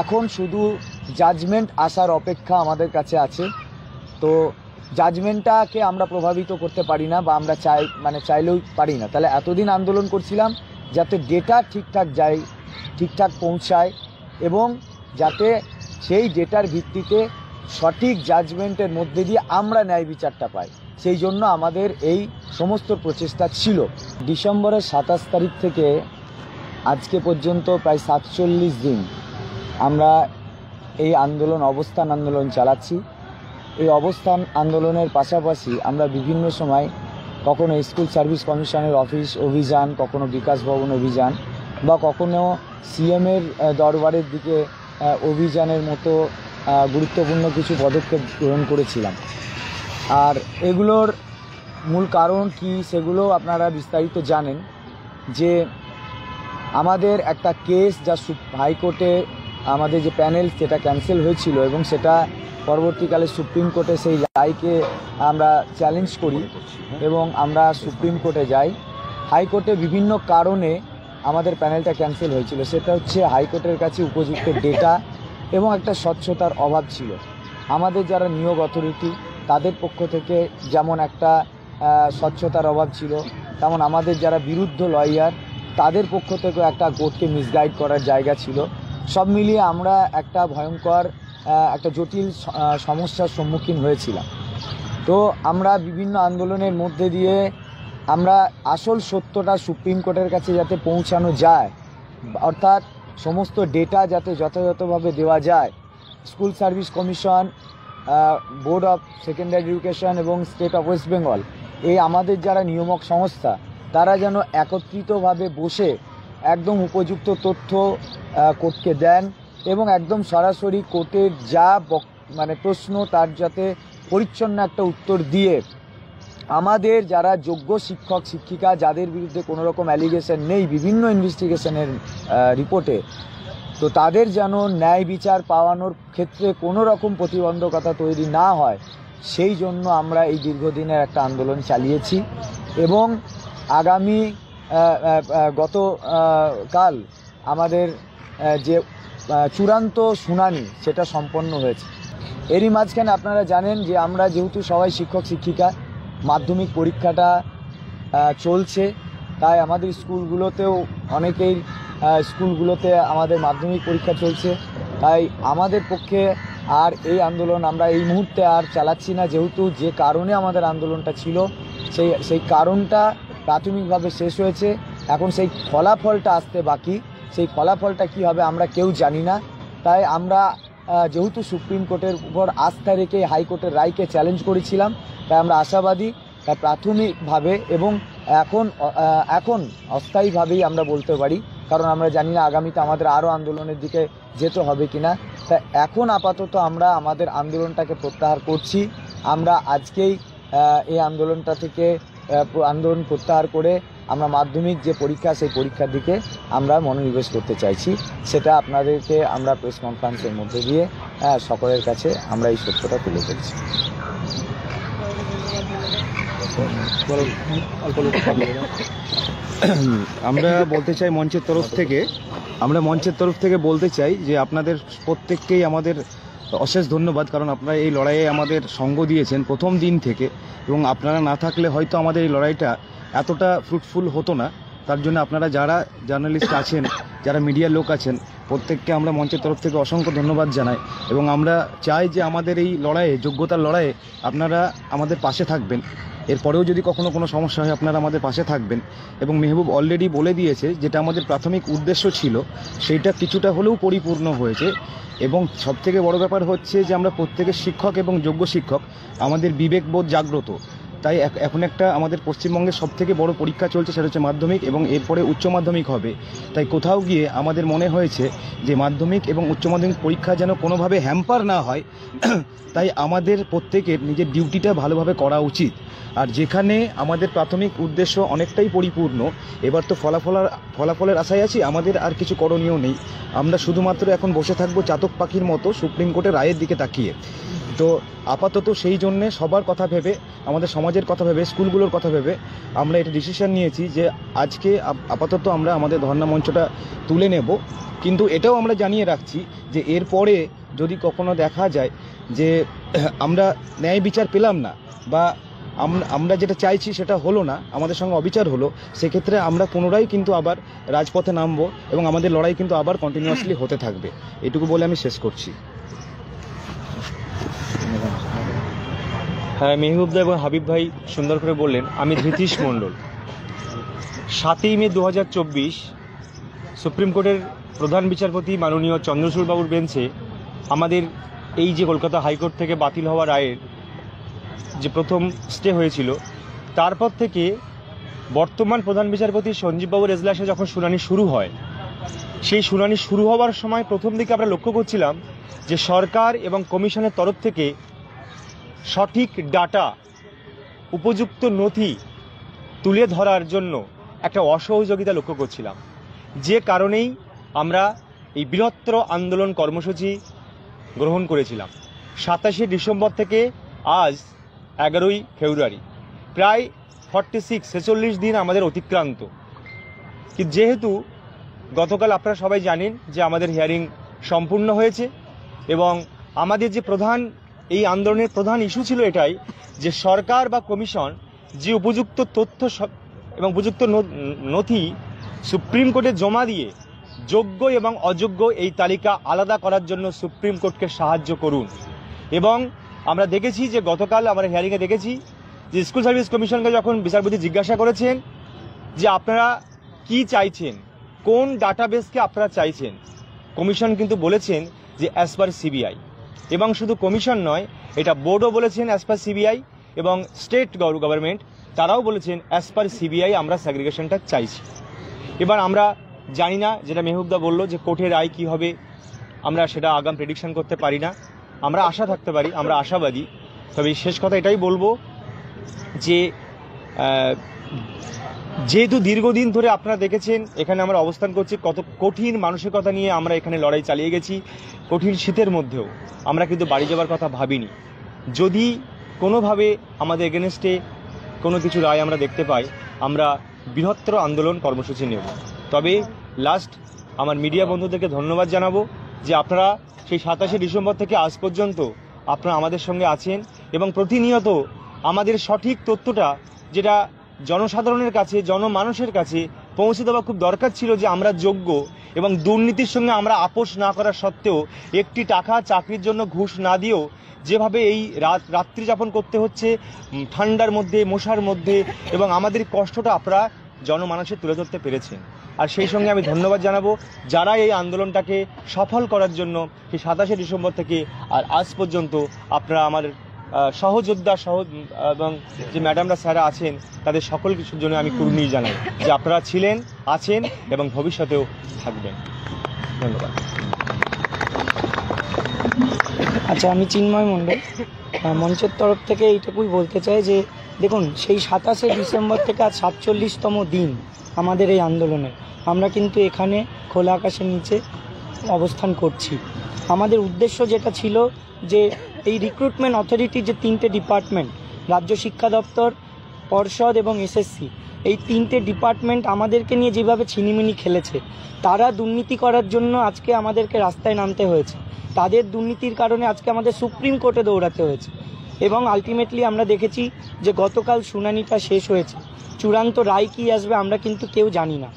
এখন শুধু জাজমেন্ট আসার অপেক্ষা আমাদের কাছে আছে। তো জাজমেন্টটাকে আমরা প্রভাবিত করতে পারি না, বা আমরা চাইলেও পারি না। তাহলে এতদিন আন্দোলন করছিলাম যাতে ডেটা ঠিকঠাক যায়, ঠিকঠাক পৌঁছায়, এবং যাতে সেই ডেটার ভিত্তিতে সঠিক জাজমেন্টের মধ্যে দিয়ে আমরা ন্যায় বিচারটা পাই। সেই জন্য আমাদের এই সমস্ত প্রচেষ্টা ছিল। ডিসেম্বরের 27 তারিখ থেকে আজকে পর্যন্ত প্রায় 47 দিন আমরা এই অবস্থান আন্দোলন চালাচ্ছি। এই অবস্থান আন্দোলনের পাশাপাশি আমরা বিভিন্ন সময় কখনো স্কুল সার্ভিস কমিশনের অফিস অভিযান, কখনো বিকাশ ভবন অভিযান, বা কখনো সিএমের দরবারের দিকে অভিযানের মতো গুরুত্বপূর্ণ কিছু পদক্ষেপ গ্রহণ করেছিলাম। আর এগুলোর মূল কারণ কি সেগুলো আপনারা বিস্তারিত জানেন, যে আমাদের একটা কেস যা হাইকোর্টে আমাদের যে প্যানেল সেটা ক্যান্সেল হয়েছিল, এবং সেটা পরবর্তীকালে সুপ্রিম কোর্টে সেই রায়কে আমরা চ্যালেঞ্জ করি এবং আমরা সুপ্রিম কোর্টে যাই। হাইকোর্টে বিভিন্ন কারণে আমাদের প্যানেলটা ক্যান্সেল হয়েছিল। সেটা হচ্ছে হাইকোর্টের কাছে উপযুক্ত ডেটা এবং একটা স্বচ্ছতার অভাব ছিল। আমাদের যারা নিয়োগ অথরিটি তাদের পক্ষ থেকে যেমন একটা স্বচ্ছতার অভাব ছিল, তেমন আমাদের যারা বিরুদ্ধ লয়ার তাদের পক্ষ থেকেও একটা কোর্টকে মিসগাইড করার জায়গা ছিল। সব মিলিয়ে আমরা একটা ভয়ঙ্কর একটা জটিল সমস্যার সম্মুখীন হয়েছিলাম। তো আমরা বিভিন্ন আন্দোলনের মধ্যে দিয়ে আমরা আসল সত্যটা সুপ্রিম কোর্টের কাছে যাতে পৌঁছানো যায়, অর্থাৎ সমস্ত ডেটা যাতে যথাযথভাবে দেওয়া যায়, school service commission, board of secondary education এবং স্টেট অফ ওয়েস্ট বেঙ্গল, এই আমাদের যারা নিয়ামক সংস্থা, তারা যেন একত্রিতভাবে বসে একদম উপযুক্ত তথ্য কোর্টকে দেন, এবং একদম সরাসরি কোর্টের যা প্রশ্ন তার যাতে পরিচ্ছন্ন একটা উত্তর দিয়ে আমাদের যারা যোগ্য শিক্ষক শিক্ষিকা যাদের বিরুদ্ধে কোনো রকম অ্যালিগেশন নেই বিভিন্ন ইনভেস্টিগেশনের রিপোর্টে, তো তাদের যেন ন্যায় বিচার পাওয়ানোর ক্ষেত্রে কোনো রকম প্রতিবন্ধকতা তৈরি না হয়, সেই জন্য আমরা এই দীর্ঘদিনের একটা আন্দোলন চালিয়েছি। এবং আগামী গতকাল আমাদের যে চূড়ান্ত শুনানি সেটা সম্পন্ন হয়েছে। এরই মাঝখানে আপনারা জানেন যে আমরা যেহেতু সবাই শিক্ষক শিক্ষিকা, মাধ্যমিক পরীক্ষাটা চলছে, তাই আমাদের স্কুলগুলোতেও অনেকেই স্কুলগুলোতে আমাদের মাধ্যমিক পরীক্ষা চলছে। তাই আমাদের পক্ষে আর এই আন্দোলন আমরা এই মুহূর্তে আর চালাচ্ছি না, যেহেতু যে কারণে আমাদের আন্দোলনটা ছিল সেই কারণটা প্রাথমিকভাবে শেষ হয়েছে। এখন সেই ফলাফলটা আসতে বাকি, সেই ফলাফলটা কী হবে আমরা কেউ জানি না। তাই আমরা যেহেতু সুপ্রিম কোর্টের উপর আস্থা রেখে হাইকোর্টের রায়কে চ্যালেঞ্জ করেছিলাম, তাই আমরা আশাবাদী প্রাথমিকভাবে, এবং এখন অস্থায়ীভাবেই আমরা বলতে পারি, কারণ আমরা জানি না আগামীতে আমাদের আরও আন্দোলনের দিকে যেতে হবে কিনা। তাই এখন আপাতত আমরা আমাদের আন্দোলনটাকে প্রত্যাহার করছি। আমরা আজকেই এই আন্দোলনটা থেকে আন্দোলন প্রত্যাহার করে আমরা মাধ্যমিক যে পরীক্ষা সেই পরীক্ষার দিকে আমরা মনোনিবেশ করতে চাইছি। সেটা আপনাদেরকে আমরা প্রেস কনফারেন্সের মধ্যে দিয়ে সকলের কাছে আমরা এই সত্যটা তুলে ধরছি। আমরা বলতে চাই মঞ্চের তরফ থেকে বলতে চাই যে আপনাদের প্রত্যেককেই আমাদের অশেষ ধন্যবাদ, কারণ আপনারা এই লড়াইয়ে আমাদের সঙ্গ দিয়েছেন প্রথম দিন থেকে, এবং আপনারা না থাকলে হয়তো আমাদের এই লড়াইটা এতটা ফ্রুটফুল হতো না। তার জন্য আপনারা যারা জার্নালিস্ট আছেন, যারা মিডিয়ার লোক আছেন, প্রত্যেককে আমরা মঞ্চের তরফ থেকে অসংখ্য ধন্যবাদ জানাই। এবং আমরা চাই যে আমাদের এই লড়াইয়ে, যোগ্যতার লড়াইয়ে আপনারা আমাদের পাশে থাকবেন। এরপরেও যদি কখনো কোনো সমস্যা হয় আপনারা আমাদের পাশে থাকবেন। এবং মেহবুব অলরেডি বলে দিয়েছে যেটা আমাদের প্রাথমিক উদ্দেশ্য ছিল সেইটা কিছুটা হলেও পরিপূর্ণ হয়েছে। এবং সবথেকে বড় ব্যাপার হচ্ছে যে আমরা প্রত্যেকের শিক্ষক এবং যোগ্য শিক্ষক, আমাদের বিবেকবোধ জাগ্রত। তাই এখন একটা আমাদের পশ্চিমবঙ্গের সবথেকে বড় পরীক্ষা চলছে, সেটা হচ্ছে মাধ্যমিক, এবং এরপরে উচ্চ মাধ্যমিক হবে। তাই কোথাও গিয়ে আমাদের মনে হয়েছে যে মাধ্যমিক এবং উচ্চ মাধ্যমিক পরীক্ষা যেন কোনোভাবে হ্যাম্পার না হয়, তাই আমাদের প্রত্যেকের নিজের ডিউটিটা ভালোভাবে করা উচিত। আর যেখানে আমাদের প্রাথমিক উদ্দেশ্য অনেকটাই পরিপূর্ণ, এবার তো ফলাফলের আশায় আছি, আমাদের আর কিছু করণীয় নেই। আমরা শুধুমাত্র এখন বসে থাকবো চাতক পাখির মতো সুপ্রিম কোর্টের রায়ের দিকে তাকিয়ে। তো আপাতত সেই জন্যে সবার কথা ভেবে আমাদের সমাজ সমাজের কথা ভেবে, স্কুলগুলোর কথা ভেবে আমরা এটা ডিসিশন নিয়েছি যে আজকে আপাতত আমরা আমাদের ধর্ণা মঞ্চটা তুলে নেব। কিন্তু এটাও আমরা জানিয়ে রাখছি যে এরপরে যদি কখনো দেখা যায় যে আমরা ন্যায় বিচার পেলাম না বা আমরা যেটা চাইছি সেটা হলো না, আমাদের সঙ্গে অবিচার হলো, সেক্ষেত্রে আমরা পুনরায় কিন্তু আবার রাজপথে নামবো এবং আমাদের লড়াই কিন্তু আবার কন্টিনিউয়াসলি হতে থাকবে। এটুকু বলে আমি শেষ করছি। হ্যাঁ, মেহবুবদা এবং হাবিব ভাই সুন্দর করে বললেন। আমি ধৃতীশ মণ্ডল। 7ই মে 2024 সুপ্রিম কোর্টের প্রধান বিচারপতি মাননীয় চন্দ্রচূড় বাবুর বেঞ্চে আমাদের এই যে কলকাতা হাইকোর্ট থেকে বাতিল হওয়া রায়ের যে প্রথম স্টে হয়েছিল, তারপর থেকে বর্তমান প্রধান বিচারপতি সঞ্জীব বাবুর এজলাসে যখন শুনানি শুরু হয়, সেই শুনানি শুরু হওয়ার সময় প্রথম দিকে আমরা লক্ষ্য করছিলাম যে সরকার এবং কমিশনের তরফ থেকে সঠিক ডাটা, উপযুক্ত নথি তুলে ধরার জন্য একটা অসহযোগিতা লক্ষ্য করছিলাম, যে কারণেই আমরা এই বৃহত্তর আন্দোলন কর্মসূচি গ্রহণ করেছিলাম। 27শে ডিসেম্বর থেকে আজ 11ই ফেব্রুয়ারি, প্রায় 46 দিন আমাদের অতিক্রান্ত। কিন্তু যেহেতু গতকাল আপনারা সবাই জানেন যে আমাদের হিয়ারিং সম্পূর্ণ হয়েছে এবং আমাদের যে প্রধান এই আন্দোলনের প্রধান ইস্যু ছিল এটাই যে সরকার বা কমিশন যে উপযুক্ত তথ্য এবং উপযুক্ত নথি সুপ্রিম কোর্টে জমা দিয়ে যোগ্য এবং অযোগ্য এই তালিকা আলাদা করার জন্য সুপ্রিম কোর্টকে সাহায্য করুন। এবং আমরা দেখেছি যে গতকাল আমরা হিয়ারিংয়ে দেখেছি যে স্কুল সার্ভিস কমিশনকে যখন বিচারপতি জিজ্ঞাসা করেছেন যে আপনারা কি চাইছেন, কোন ডাটাবেসকে আপনারা চাইছেন, কমিশন কিন্তু বলেছেন যে অ্যাজ পার সিবিআই। এবং শুধু কমিশন নয়, এটা বোর্ডও বলেছেন অ্যাজ পার সিবিআই এবং স্টেট গভর্নমেন্ট তারাও বলেছেন অ্যাজ পার সিবিআই আমরা সেগ্রিগেশনটা চাইছি। এবার আমরা জানি না, যেটা মেহবুবদা বলল যে কোর্টের রায় কী হবে, আমরা সেটা আগাম প্রেডিকশন করতে পারি না। আমরা আশা থাকতে পারি, আমরা আশাবাদী। তবে শেষ কথা এটাই বলবো যে যেহেতু দীর্ঘদিন ধরে আপনারা দেখেছেন এখানে আমরা অবস্থান করছি, কত কঠিন মানসিকতা নিয়ে আমরা এখানে লড়াই চালিয়ে গেছি, কঠিন শীতের মধ্যেও আমরা কিন্তু বাড়ি যাওয়ার কথা ভাবিনি। যদি কোনোভাবে আমাদের এগেনস্টে কোনো কিছু রায় আমরা দেখতে পাই, আমরা বৃহত্তর আন্দোলন কর্মসূচি নেব। তবে লাস্ট আমার মিডিয়া বন্ধুদেরকে ধন্যবাদ জানাবো যে আপনারা সেই 27শে ডিসেম্বর থেকে আজ পর্যন্ত আপনারা আমাদের সঙ্গে আছেন এবং প্রতিনিয়ত আমাদের সঠিক তথ্যটা যেটা জনসাধারণের কাছে, জনমানুষের কাছে পৌঁছে দেওয়া খুব দরকার ছিল যে আমরা যোগ্য এবং দুর্নীতির সঙ্গে আমরা আপোষ না করা সত্ত্বেও একটি টাকা চাকরির জন্য ঘুষ না দিয়েও যেভাবে এই রাত্রি যাপন করতে হচ্ছে ঠান্ডার মধ্যে, মশার মধ্যে, এবং আমাদের কষ্টটা আপনারা জনমানুষে তুলে ধরতে পেরেছেন। আর সেই সঙ্গে আমি ধন্যবাদ জানাবো যারা এই আন্দোলনটাকে সফল করার জন্য সেই 27শে ডিসেম্বর থেকে আর আজ পর্যন্ত আপনারা আমার সহযোদ্ধা এবং যে ম্যাডামরা স্যারা আছেন তাদের সকল কিছুর জন্য আমি কুর্নি জানাই যে আপনারা ছিলেন, আছেন এবং ভবিষ্যতেও থাকবেন। ধন্যবাদ। আচ্ছা, আমি চিন্ময় মণ্ডল, মঞ্চের তরফ থেকে এইটুকুই বলতে চাই যে দেখুন, সেই 27শে ডিসেম্বর থেকে আজ 47তম দিন আমাদের এই আন্দোলনের। আমরা কিন্তু এখানে খোলা আকাশের নিচে অবস্থান করছি। আমাদের উদ্দেশ্য যেটা ছিল যে এই রিক্রুটমেন্ট অথরিটি যে 3টে ডিপার্টমেন্ট, রাজ্য শিক্ষা দপ্তর, পর্ষদ এবং এসএসসি, এই 3টে ডিপার্টমেন্ট আমাদেরকে নিয়ে যেভাবে ছিনিমিনি খেলেছে, তারা দুর্নীতি করার জন্য আজকে আমাদেরকে রাস্তায় নামতে হয়েছে। তাদের দুর্নীতির কারণে আজকে আমাদের সুপ্রিম কোর্টে দৌড়াতে হয়েছে এবং আলটিমেটলি আমরা দেখেছি যে গতকাল শুনানিটা শেষ হয়েছে। চূড়ান্ত রায় কী আসবে আমরা কিন্তু কেউ জানি না,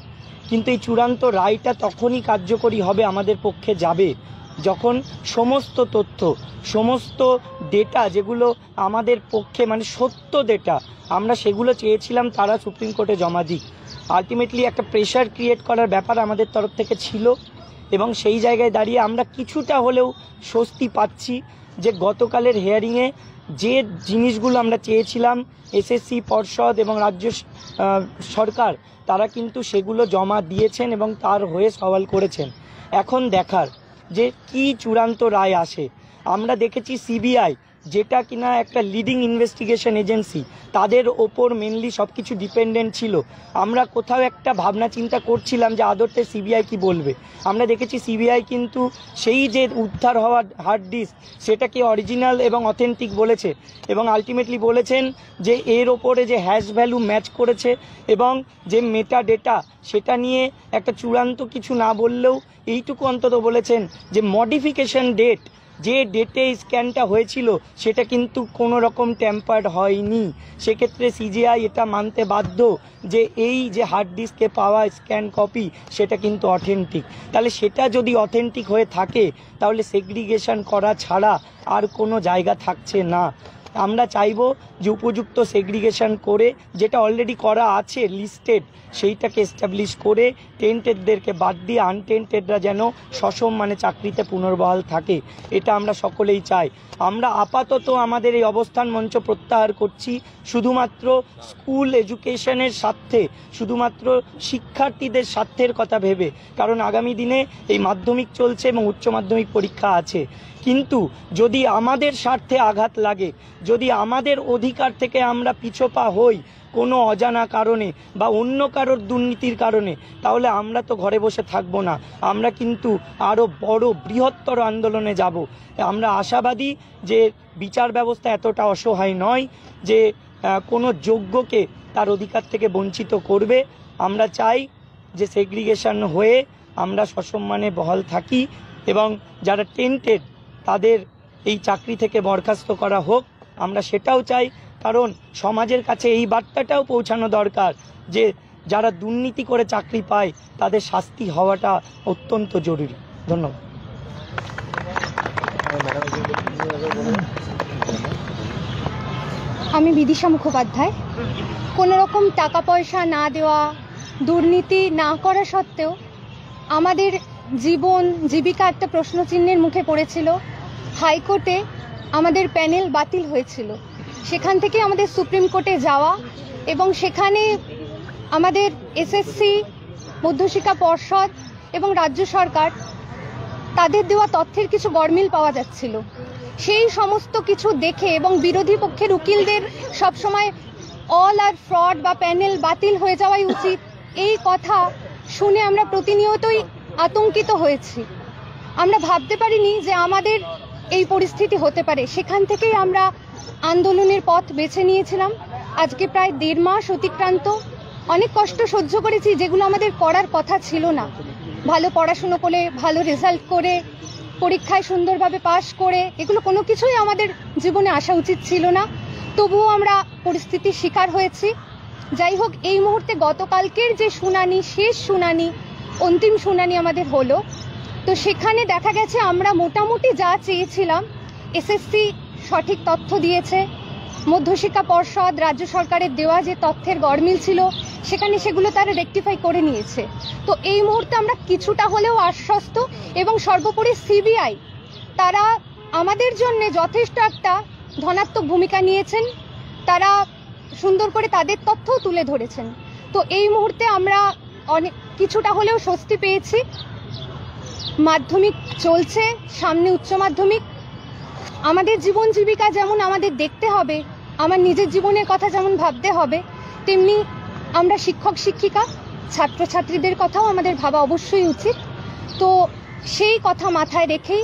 কিন্তু এই চূড়ান্ত রায়টা তখনই কার্যকরী হবে, আমাদের পক্ষে যাবে, যখন সমস্ত তথ্য, সমস্ত ডেটা যেগুলো আমাদের পক্ষে মানে সত্য ডেটা আমরা সেগুলো চেয়েছিলাম তারা সুপ্রিম কোর্টে জমা দিক। আলটিমেটলি একটা প্রেশার ক্রিয়েট করার ব্যাপার আমাদের তরফ থেকে ছিল এবং সেই জায়গায় দাঁড়িয়ে আমরা কিছুটা হলেও স্বস্তি পাচ্ছি যে গতকালের হিয়ারিংয়ে যে জিনিসগুলো আমরা চেয়েছিলাম এসএসসি, পর্ষদ এবং রাজ্য সরকার তারা কিন্তু সেগুলো জমা দিয়েছেন এবং তার হয়ে সওয়াল করেছেন। এখন দেখার যে কি চূড়ান্ত রায় আসে। আমরা দেখেছি সিবিআই যেটা কিনা একটা লিডিং ইনভেস্টিগেশন এজেন্সি, তাদের ওপর মেনলি সব কিছু ডিপেন্ডেন্ট ছিল। আমরা কোথাও একটা ভাবনা চিন্তা করছিলাম যে আদতে সিবিআই কি বলবে। আমরা দেখেছি সিবিআই কিন্তু সেই যে উদ্ধার হওয়া হার্ড ডিস্ক সেটাকে অরিজিনাল এবং অথেন্টিক বলেছে, এবং আলটিমেটলি বলেছেন যে এর ওপরে যে হ্যাশ ভ্যালু ম্যাচ করেছে এবং যে মেটা ডেটা সেটা নিয়ে একটা চূড়ান্ত কিছু না বললেও এইটুকু অন্তত বলেছেন যে মডিফিকেশন ডেট, যে ডেটে স্ক্যানটা হয়েছিল সেটা কিন্তু কোনো রকম ট্যাম্পার্ড হয়নি। সেক্ষেত্রে সিজিআই এটা মানতে বাধ্য যে এই যে হার্ড ডিস্কে পাওয়া স্ক্যান কপি সেটা কিন্তু অথেন্টিক। তাহলে সেটা যদি অথেন্টিক হয়ে থাকে তাহলে সেগ্রিগেশন করা ছাড়া আর কোনো জায়গা থাকছে না। আমরা চাইবো যে উপযুক্ত সেগ্রিগেশন করে, যেটা অলরেডি করা আছে লিস্টেড, সেইটাকে এস্টাবলিশ করে টেন্টেডদেরকে বাদ দিয়ে আনটেন্টেডরা যেন সসম্মানে চাকরিতে পুনর্বহাল থাকে, এটা আমরা সকলেই চাই। আমরা আপাতত আমাদের এই অবস্থান মঞ্চ প্রত্যাহার করছি শুধুমাত্র স্কুল এডুকেশনের স্বার্থে, শুধুমাত্র শিক্ষার্থীদের স্বার্থের কথা ভেবে, কারণ আগামী দিনে এই মাধ্যমিক চলছে এবং উচ্চ মাধ্যমিক পরীক্ষা আছে। কিন্তু যদি আমাদের স্বার্থে আঘাত লাগে, যদি আমাদের অধিকার থেকে আমরা পিছপা হই কোনো অজানা কারণে বা অন্য কারোর দুর্নীতির কারণে, তাহলে আমরা তো ঘরে বসে থাকবো না, আমরা কিন্তু আরও বড় বৃহত্তর আন্দোলনে যাব। আমরা আশাবাদী যে বিচার ব্যবস্থা এতটা অসহায় নয় যে কোনো যোগ্যকে তার অধিকার থেকে বঞ্চিত করবে। আমরা চাই যে সেগ্রিগেশন হয়ে আমরা সসম্মানে বহাল থাকি এবং যারা টেন্টেড তাদের এই চাকরি থেকে বরখাস্ত করা হোক, আমরা সেটাও চাই। কারণ সমাজের কাছে এই বার্তাটাও পৌঁছানো দরকার যে যারা দুর্নীতি করে চাকরি পায় তাদের শাস্তি হওয়াটা অত্যন্ত জরুরি। ধন্যবাদ। আমি বিদিশা মুখোপাধ্যায়। কোনো রকম টাকা পয়সা না দেওয়া, দুর্নীতি না করা সত্ত্বেও আমাদের জীবন জীবিকা একটা প্রশ্নচিহ্নের মুখে পড়েছিল। হাইকোর্টে আমাদের প্যানেল বাতিল হয়েছিল, সেখান থেকে আমাদের সুপ্রিম কোর্টে যাওয়া এবং সেখানে আমাদের এসএসসি, মধ্যশিক্ষা পর্ষদ এবং রাজ্য সরকার তাদের দেওয়া তথ্যের কিছু গরমিল পাওয়া যাচ্ছিল। সেই সমস্ত কিছু দেখে এবং বিরোধী পক্ষের উকিলদের সবসময় অল আর ফ্রড বা প্যানেল বাতিল হয়ে যাওয়াই উচিত, এই কথা শুনে আমরা প্রতিনিয়তই আতঙ্কিত হয়েছি। আমরা ভাবতে পারিনি যে আমাদের এই পরিস্থিতি হতে পারে। সেখান থেকেই আমরা আন্দোলনের পথ বেছে নিয়েছিলাম। আজকে প্রায় 1.5 মাস অতিক্রান্ত। অনেক কষ্ট সহ্য করেছি যেগুলো আমাদের করার কথা ছিল না। ভালো পড়াশুনো করে, ভালো রেজাল্ট করে, পরীক্ষায় সুন্দরভাবে পাশ করে, এগুলো কোনো কিছুই আমাদের জীবনে আসা উচিত ছিল না। তবুও আমরা পরিস্থিতির শিকার হয়েছি। যাই হোক, এই মুহূর্তে গতকালকের যে শুনানি, শেষ শুনানি, অন্তিম শুনানি আমাদের হলো, তো সেখানে দেখা গেছে আমরা মোটামুটি যা চেয়েছিলাম এসএসসি সঠিক তথ্য দিয়েছে, মধ্যশিক্ষা পর্ষদ রাজ্য সরকারের দেওয়া যে তথ্যের গরমিল ছিল সেখানে সেগুলো তারা রেকটিফাই করে নিয়েছে। তো এই মুহূর্তে আমরা কিছুটা হলেও আশ্বস্ত এবং সর্বোপরি সিবিআই তারা আমাদের জন্য যথেষ্ট একটা ধনাত্মক ভূমিকা নিয়েছেন, তারা সুন্দর করে তাদের তথ্যও তুলে ধরেছেন। তো এই মুহূর্তে আমরা অনেক কিছুটা হলেও স্বস্তি পেয়েছি। মাধ্যমিক চলছে, সামনে উচ্চ মাধ্যমিক। আমাদের জীবন জীবিকা যেমন আমাদের দেখতে হবে, আমার নিজের জীবনের কথা যেমন ভাবতে হবে, তেমনি আমরা শিক্ষক শিক্ষিকা, ছাত্রছাত্রীদের কথাও আমাদের ভাবা অবশ্যই উচিত। তো সেই কথা মাথায় রেখেই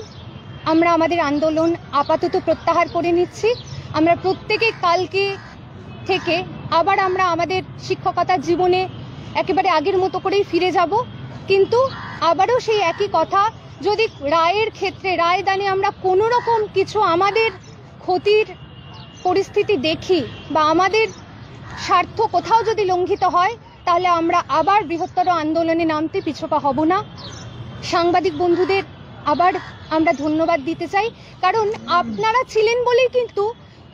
আমরা আমাদের আন্দোলন আপাতত প্রত্যাহার করে নিচ্ছি। আমরা প্রত্যেকে কালকে থেকে আবার আমরা আমাদের শিক্ষকতার জীবনে একেবারে আগের মতো করেই ফিরে যাব। কিন্তু আবারও সেই একই কথা, যদি রায়ের ক্ষেত্রে রায়দানে আমরা কোনো রকম কিছু আমাদের ক্ষতির পরিস্থিতি দেখি বা আমাদের স্বার্থ কোথাও যদি লঙ্ঘিত হয়, তাহলে আমরা আবার বৃহত্তর আন্দোলনে নামতে পিছপা হব না। সাংবাদিক বন্ধুদের আবার আমরা ধন্যবাদ দিতে চাই, কারণ আপনারা ছিলেন বলেই কিন্তু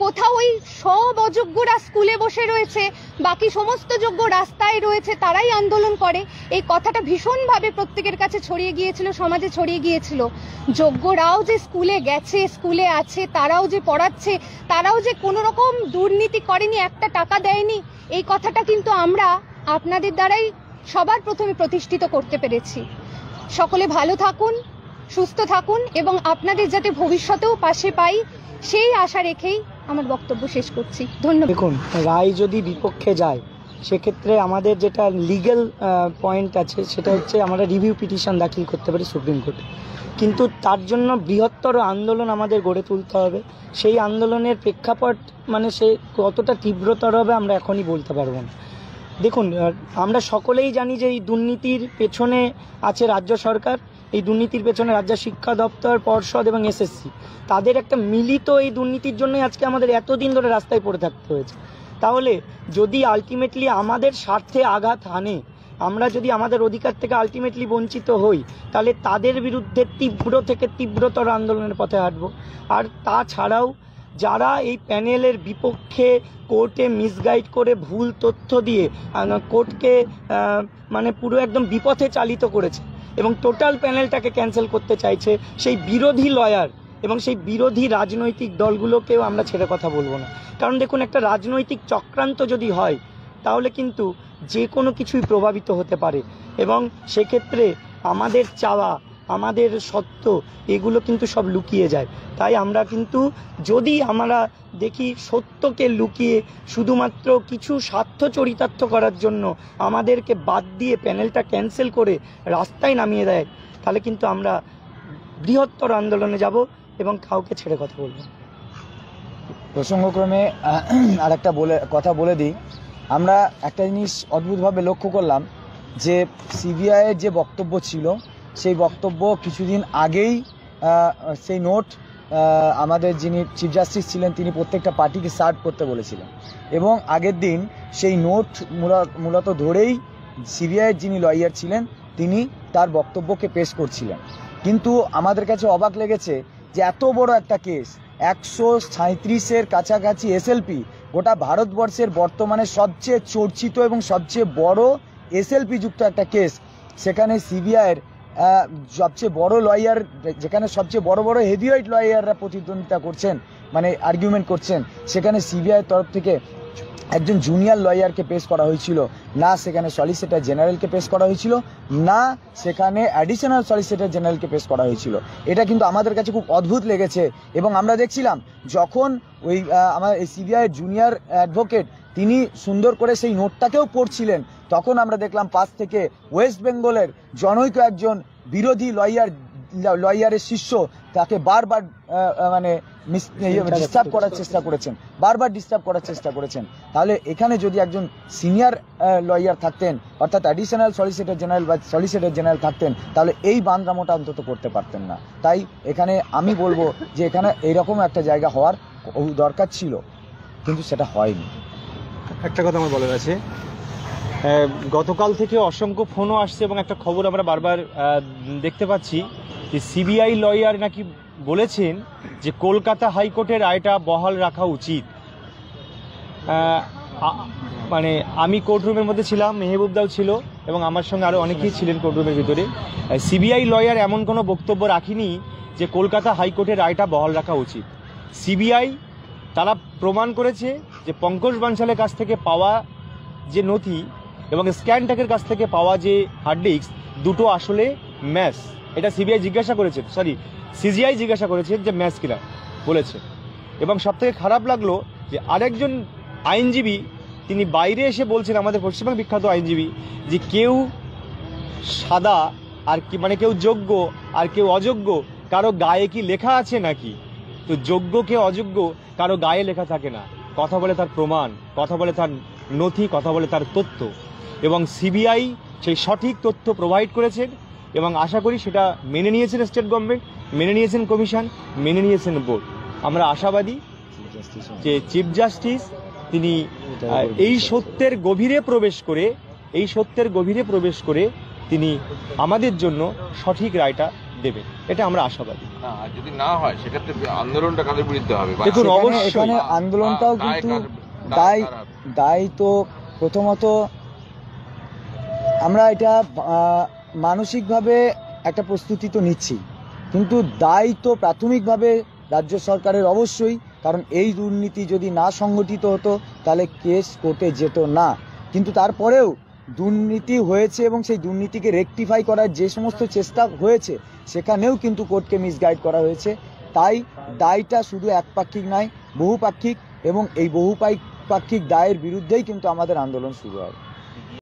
কোথাও ওই সব অযোগ্যরা স্কুলে বসে রয়েছে, বাকি সমস্ত যোগ্য রাস্তায় রয়েছে, তারাই আন্দোলন করে, এই কথাটা ভীষণভাবে প্রত্যেকের কাছে ছড়িয়ে গিয়েছিল, সমাজে ছড়িয়ে গিয়েছিল। যোগ্যরাও যে স্কুলে গেছে, স্কুলে আছে, তারাও যে পড়াচ্ছে, তারাও যে কোনো রকম দুর্নীতি করেনি, একটা টাকা দেয়নি, এই কথাটা কিন্তু আমরা আপনাদের দ্বারাই সবার প্রথমে প্রতিষ্ঠিত করতে পেরেছি। সকলে ভালো থাকুন, সুস্থ থাকুন এবং আপনাদের যাতে ভবিষ্যতেও পাশে পাই সেই আশা রেখেই আমার বক্তব্য শেষ করছি। ধন্যবাদ। দেখুন, রায় যদি বিপক্ষে যায় সেক্ষেত্রে আমাদের যেটা লিগ্যাল পয়েন্ট আছে সেটা হচ্ছে আমরা রিভিউ পিটিশন দাখিল করতে পারি সুপ্রিম কোর্টে, কিন্তু তার জন্য বৃহত্তর আন্দোলন আমাদের গড়ে তুলতে হবে। সেই আন্দোলনের প্রেক্ষাপট মানে সে কতটা তীব্রতর হবে আমরা এখনই বলতে পারবো না। দেখুন, আমরা সকলেই জানি যে এই দুর্নীতির পেছনে আছে রাজ্য সরকার, এই দুর্নীতির পেছনে রাজ্য শিক্ষা দপ্তর, পর্ষদ এবং এসএসসি, তাদের একটা মিলিত এই দুর্নীতির জন্যই আজকে আমাদের এতদিন ধরে রাস্তায় পড়ে থাকতে হয়েছে। তাহলে যদি আলটিমেটলি আমাদের স্বার্থে আঘাত হানে, আমরা যদি আমাদের অধিকার থেকে আলটিমেটলি বঞ্চিত হই, তাহলে তাদের বিরুদ্ধে তীব্র থেকে তীব্রতর আন্দোলনের পথে হাঁটব। আর তাছাড়াও যারা এই প্যানেলের বিপক্ষে কোর্টে মিসগাইড করে ভুল তথ্য দিয়ে কোর্টকে মানে পুরো একদম বিপথে চালিত করেছে এবং টোটাল প্যানেলটাকে ক্যান্সেল করতে চাইছে, সেই বিরোধী লয়ার এবং সেই বিরোধী রাজনৈতিক দলগুলোকেও আমরা ছেড়ে কথা বলবো না। কারণ দেখুন, একটা রাজনৈতিক চক্রান্ত যদি হয় তাহলে কিন্তু যে কোনো কিছুই প্রভাবিত হতে পারে এবং সেক্ষেত্রে আমাদের চাওয়া, আমাদের সত্য, এগুলো কিন্তু সব লুকিয়ে যায়। তাই আমরা কিন্তু যদি আমরা দেখি সত্যকে লুকিয়ে শুধুমাত্র কিছু স্বার্থ চরিতার্থ করার জন্য আমাদেরকে বাদ দিয়ে প্যানেলটা ক্যান্সেল করে রাস্তায় নামিয়ে দেয়, তাহলে কিন্তু আমরা বৃহত্তর আন্দোলনে যাব এবং কাউকে ছেড়ে কথা বলবো। প্রসঙ্গক্রমে আর একটা কথা বলে দিই, আমরা একটা জিনিস অদ্ভুতভাবে লক্ষ্য করলাম যে সিবিআইয়ের যে বক্তব্য ছিল সেই বক্তব্য কিছুদিন আগেই সেই নোট আমাদের যিনি চিফ জাস্টিস ছিলেন তিনি প্রত্যেকটা পার্টিকে সার্ভ করতে বলেছিলেন এবং আগের দিন সেই নোট মূলত ধরেই সিবিআইয়ের যিনি লয়ার ছিলেন তিনি তার বক্তব্যকে পেশ করছিলেন। কিন্তু আমাদের কাছে অবাক লেগেছে যে এত বড় একটা কেস, 137-এর কাছাকাছি এসএলপি, গোটা ভারতবর্ষের বর্তমানে সবচেয়ে চর্চিত এবং সবচেয়ে বড় এসএলপি যুক্ত একটা কেস, সেখানে সিবিআইয়ের সবচেয়ে বড় লয়ার, যেখানে সবচেয়ে বড় বড় হেভিওয়েট লয়াররা প্রতিদ্বন্দ্বিতা করছেন, মানে আর্গুমেন্ট করছেন, সেখানে সিবিআইয়ের তরফ থেকে একজন জুনিয়র লয়ারকে পেশ করা হয়েছিল না, সেখানে সলিসিটর জেনারেলকে পেশ করা হয়েছিল না, সেখানে অ্যাডিশনাল সলিসিটর জেনারেলকে পেশ করা হয়েছিল। এটা কিন্তু আমাদের কাছে খুব অদ্ভুত লেগেছে এবং আমরা দেখছিলাম যখন ওই আমার সিবিআইয়ের জুনিয়র অ্যাডভোকেট তিনি সুন্দর করে সেই নোটটাকেও পড়ছিলেন, তখন আমরা দেখলাম পাশ থেকে ওয়েস্ট বেঙ্গলের জনৈক একজন বিরোধী লয়ারের শিষ্য তাকে বারবার মানে ডিস্টার্ব করার চেষ্টা করেছেন। তাহলে এখানে যদি একজন সিনিয়র লয়ার থাকতেন, অর্থাৎ অ্যাডিশনাল সলিসিটর জেনারেল বা সলিসিটর জেনারেল থাকতেন, তাহলে এই বানরামোটা অন্তত করতে পারতেন না। তাই এখানে আমি বলবো যে এখানে এইরকম একটা জায়গা হওয়ার দরকার ছিল, কিন্তু সেটা হয়নি। একটা কথা আমার বলার আছে, গতকাল থেকে অসংখ্য ফোনও আসছে এবং একটা খবর আমরা বারবার দেখতে পাচ্ছি যে সিবিআই লয়ার নাকি বলেছেন যে কলকাতা হাইকোর্টের রায়টা বহাল রাখা উচিত। মানে আমি কোর্টরুমের মধ্যে ছিলাম, মেহবুবদাও ছিল এবং আমার সঙ্গে আরও অনেকেই ছিলেন কোর্টরুমের ভিতরে। সিবিআই লয়ার এমন কোনো বক্তব্য রাখিনি যে কলকাতা হাইকোর্টের রায়টা বহাল রাখা উচিত। সিবিআই তারা প্রমাণ করেছে যে পঙ্কজ বানশালের কাছ থেকে পাওয়া যে নথি এবং স্ক্যানট্যাকের কাছ থেকে পাওয়া যে হার্ড ডিস্ক দুটো আসলে ম্যাচ। এটা সিবিআই জিজ্ঞাসা করেছেন, সিজিআই জিজ্ঞাসা করেছেন যে ম্যাচ কিনা বলেছে। এবং সবথেকে খারাপ লাগলো যে আরেকজন আইনজীবী তিনি বাইরে এসে বলছেন, আমাদের পশ্চিমবঙ্গের বিখ্যাত আইনজীবী, যে কেউ সাদা আর কি মানে কেউ যোগ্য আর কেউ অযোগ্য, কারো গায়ে কি লেখা আছে নাকি? তো যোগ্য কে অযোগ্য কারো গায়ে লেখা থাকে না, কথা বলে তার প্রমাণ, কথা বলে তার নথি, কথা বলে তার তথ্য। এবং সিবিআই সেই সঠিক তথ্য প্রোভাইড করেছেন এবং আশা করি সেটা মেনে নিয়েছেন স্টেট গভর্নমেন্ট, মেনে নিয়েছেন কমিশন, মেনে নিয়েছেন বোর্ড। আমরা আশাবাদী যে চিফ জাস্টিস তিনি এই সত্যের গভীরে প্রবেশ করে তিনি আমাদের জন্য সঠিক রায়টা দেবেন, এটা আমরা আশাবাদী। যদি না হয় সেক্ষেত্রে আন্দোলনটা কাদের বিরুদ্ধে হবে? দেখুন, অবশ্যই আন্দোলনটাও কিন্তু দায় তো প্রথমত আমরা এটা মানসিকভাবে একটা প্রস্তুতি তো নিচ্ছি, কিন্তু দায় তো প্রাথমিকভাবে রাজ্য সরকারের অবশ্যই, কারণ এই দুর্নীতি যদি না সংগঠিত হতো তাহলে কেস কোর্টে যেত না। কিন্তু তারপরেও দুর্নীতি হয়েছে এবং সেই দুর্নীতিকে রেকটিফাই করার যে সমস্ত চেষ্টা হয়েছে সেখানেও কিন্তু কোর্টকে মিসগাইড করা হয়েছে। তাই দায়টা শুধু একপাক্ষিক নয়, বহুপাক্ষিক, এবং এই বহুপাক্ষিক দায়ের বিরুদ্ধেই কিন্তু আমাদের আন্দোলন শুরু হয়।